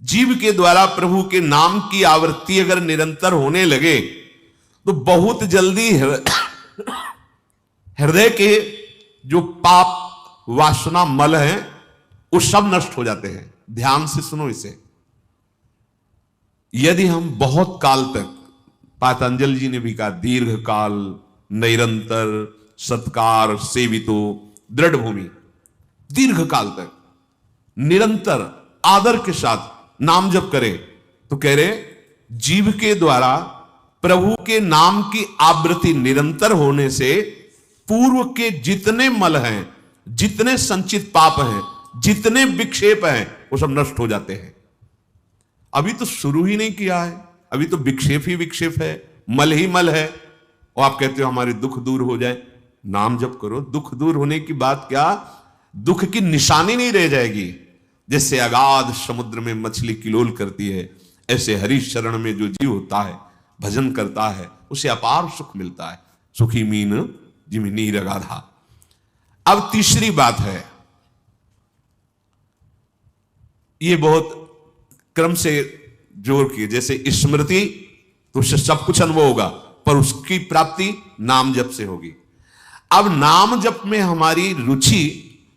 जीव के द्वारा प्रभु के नाम की आवृत्ति अगर निरंतर होने लगे तो बहुत जल्दी हृदय के जो पाप वासना मल हैं वो सब नष्ट हो जाते हैं। ध्यान से सुनो इसे। यदि हम बहुत काल तक, पातंजलि जी ने भी कहा, दीर्घ काल निरंतर सत्कार सेवितो दृढ़ भूमि, दीर्घ काल तक निरंतर आदर के साथ नाम जप करे, तो कह रहे जीव के द्वारा प्रभु के नाम की आवृत्ति निरंतर होने से पूर्व के जितने मल हैं, जितने संचित पाप हैं, जितने विक्षेप हैं, वो सब नष्ट हो जाते हैं। अभी तो शुरू ही नहीं किया है, अभी तो विक्षेप ही विक्षेप है, मल ही मल है, और आप कहते हो हमारे दुख दूर हो जाए। नाम जप करो, दुख दूर होने की बात क्या, दुख की निशानी नहीं रह जाएगी। जैसे अगाध समुद्र में मछली किलोल करती है, ऐसे हरि शरण में जो जीव होता है, भजन करता है, उसे अपार सुख मिलता है। सुखी मीन जिमी नीर अगाधा। अब तीसरी बात है, ये बहुत क्रम से जोड़ के, जैसे स्मृति तो उससे सब कुछ अनुभव होगा, पर उसकी प्राप्ति नाम जप से होगी। अब नाम जप में हमारी रुचि,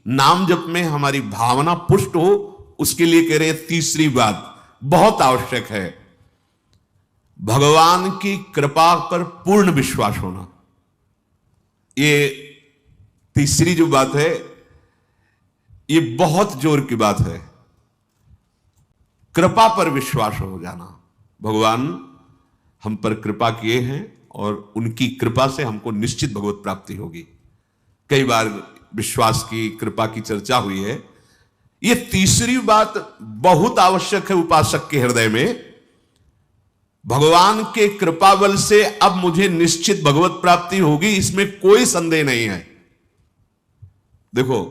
नाम जप में हमारी भावना पुष्ट हो, उसके लिए कह रहे हैं तीसरी बात बहुत आवश्यक है, भगवान की कृपा पर पूर्ण विश्वास होना। ये तीसरी जो बात है, ये बहुत जोर की बात है। कृपा पर विश्वास हो जाना, भगवान हम पर कृपा किए हैं और उनकी कृपा से हमको निश्चित भगवत प्राप्ति होगी। कई बार विश्वास की, कृपा की चर्चा हुई है। यह तीसरी बात बहुत आवश्यक है उपासक के हृदय में। भगवान के कृपा बल से अब मुझे निश्चित भगवत प्राप्ति होगी, इसमें कोई संदेह नहीं है। देखो,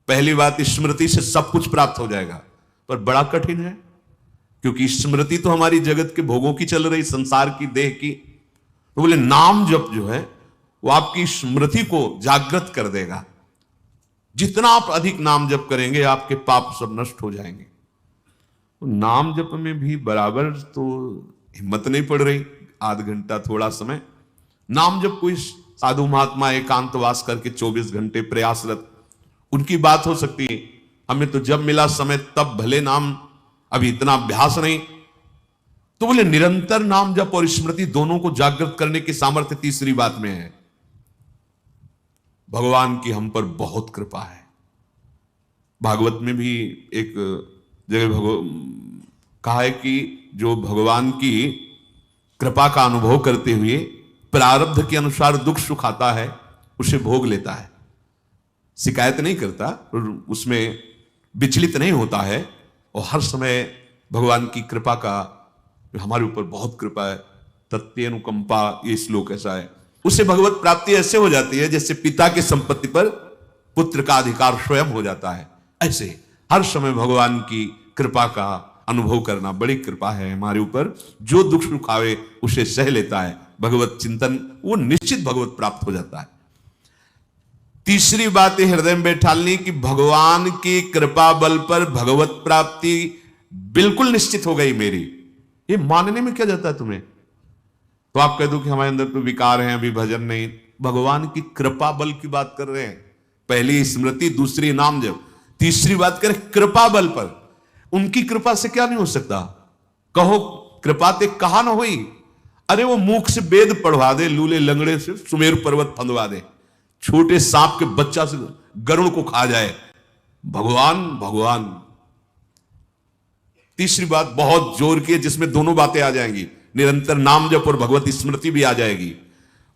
पहली बात, स्मृति से सब कुछ प्राप्त हो जाएगा, पर बड़ा कठिन है, क्योंकि स्मृति तो हमारी जगत के भोगों की चल रही, संसार की, देह की। तो बोले नाम जप जो है वो आपकी स्मृति को जागृत कर देगा। जितना आप अधिक नाम जप करेंगे, आपके पाप सब नष्ट हो जाएंगे। तो नाम जप में भी बराबर तो हिम्मत नहीं पड़ रही, आध घंटा थोड़ा समय नाम जप। कोई साधु महात्मा एकांतवास करके 24 घंटे प्रयासरत, उनकी बात हो सकती है। हमें तो जब मिला समय तब भले नाम, अभी इतना अभ्यास नहीं। तो बोले निरंतर नाम जप और स्मृति दोनों को जागृत करने की सामर्थ्य तीसरी बात में है। भगवान की हम पर बहुत कृपा है। भागवत में भी एक जगह कहा है कि जो भगवान की कृपा का अनुभव करते हुए प्रारब्ध के अनुसार दुख सुख आता है, उसे भोग लेता है, शिकायत नहीं करता, उसमें विचलित नहीं होता है, और हर समय भगवान की कृपा का, हमारे ऊपर बहुत कृपा है, तत्यनुकंपा, ये श्लोक ऐसा है। उसे भगवत प्राप्ति ऐसे हो जाती है जैसे पिता की संपत्ति पर पुत्र का अधिकार स्वयं हो जाता है। ऐसे हर समय भगवान की कृपा का अनुभव करना, बड़ी कृपा है हमारे ऊपर। जो दुख सुख आवे उसे सह लेता है, भगवत चिंतन, वो निश्चित भगवत प्राप्त हो जाता है। तीसरी बात हृदय में बैठालनी कि भगवान की कृपा बल पर भगवत प्राप्ति बिल्कुल निश्चित हो गई मेरी। ये मानने में क्या जाता है तुम्हें? तो आप कह दो कि हमारे अंदर तो विकार हैं, अभी भजन नहीं। भगवान की कृपा बल की बात कर रहे हैं। पहली स्मृति, दूसरी नाम जप, तीसरी बात करें कृपा बल पर। उनकी कृपा से क्या नहीं हो सकता? कहो कृपा ते कहा ना हुई। अरे वो मूक से वेद पढ़वा दे, लूले लंगड़े से सुमेरु पर्वत फंदवा दे, छोटे सांप के बच्चा से गरुड़ को खा जाए, भगवान भगवान। तीसरी बात बहुत जोर की है, जिसमें दोनों बातें आ जाएंगी, निरंतर नाम जप और भगवत स्मृति भी आ जाएगी।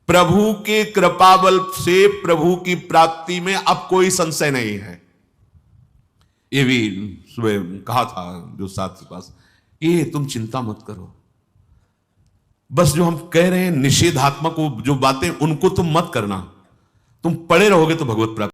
प्रभु के कृपा बल से प्रभु की प्राप्ति में अब कोई संशय नहीं है। ये भी सुबह कहा था जो साथ के पास, ये तुम चिंता मत करो, बस जो हम कह रहे हैं निषेधात्मक जो बातें, उनको तुम मत करना, तुम पड़े रहोगे तो भगवत प्राप्ति